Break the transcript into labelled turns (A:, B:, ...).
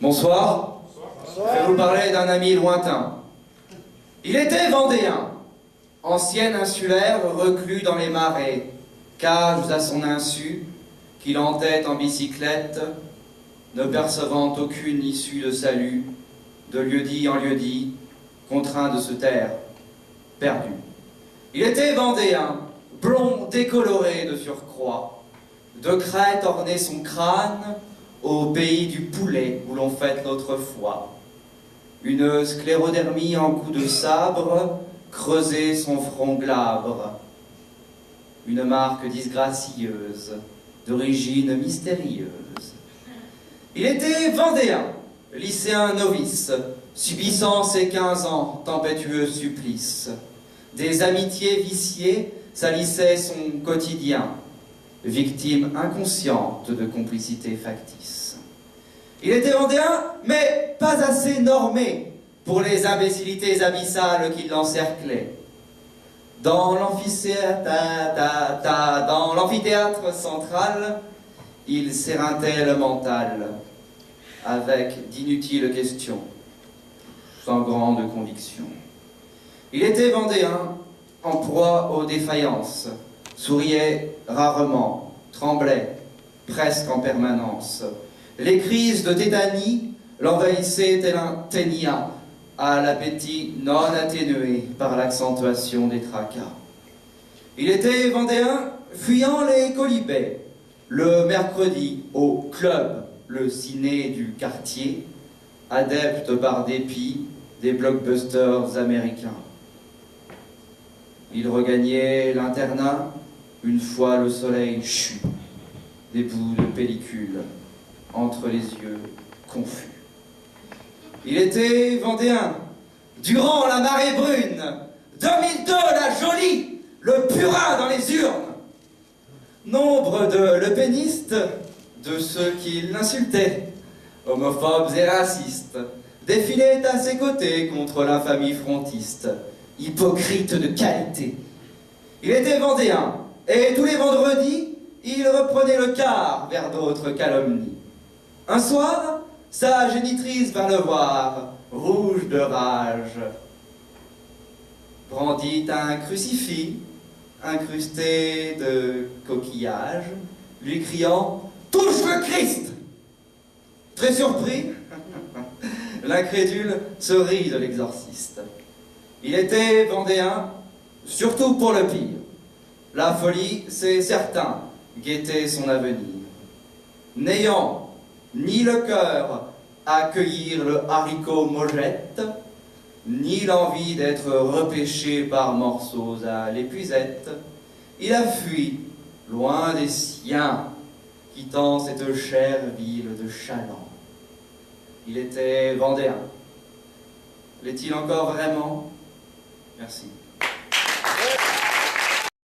A: Bonsoir. Je vais vous parler d'un ami lointain. Il était vendéen, ancien insulaire reclus dans les marais, cages à son insu, qu'il entête en bicyclette, ne percevant aucune issue de salut, de lieu-dit en lieu-dit, contraint de se taire, perdu. Il était vendéen, blond décoloré de surcroît, de crête ornait son crâne, au pays du poulet où l'on fête notre foi. Une sclérodermie en coup de sabre creusait son front glabre. Une marque disgracieuse, d'origine mystérieuse. Il était vendéen, lycéen novice, subissant ses 15 ans, tempétueux supplice. Des amitiés viciées salissaient son quotidien, victime inconsciente de complicité factice. Il était vendéen, mais pas assez normé pour les imbécilités abyssales qui l'encerclaient. Dans l'amphithéâtre central, il s'éreintait le mental, avec d'inutiles questions, sans grande conviction. Il était vendéen, en proie aux défaillances, souriait rarement, tremblait, presque en permanence. Les crises de tétanie l'envahissaient tel un ténia, à l'appétit non atténué par l'accentuation des tracas. Il était vendéen, fuyant les colibets, le mercredi au club, le ciné du quartier, adepte par dépit des blockbusters américains. Il regagnait l'internat une fois le soleil chu, des bouts de pellicule entre les yeux confus. Il était vendéen, durant la marée brune, 2002 la jolie, le purin dans les urnes. Nombre de lepénistes, de ceux qui l'insultaient, homophobes et racistes, défilaient à ses côtés contre l'infamie frontiste, hypocrite de qualité. Il était vendéen, et tous les vendredis, il reprenait le quart vers d'autres calomnies. Un soir, sa génitrice vint le voir, rouge de rage. Brandit un crucifix, incrusté de coquillages, lui criant « Touche le Christ !» Très surpris, l'incrédule se rit de l'exorciste. Il était vendéen, surtout pour le pire. La folie, c'est certain, guettait son avenir. N'ayant ni le cœur à cueillir le haricot mojette, ni l'envie d'être repêché par morceaux à l'épuisette, il a fui, loin des siens, quittant cette chère ville de Chaland. Il était vendéen. L'est-il encore vraiment? Merci.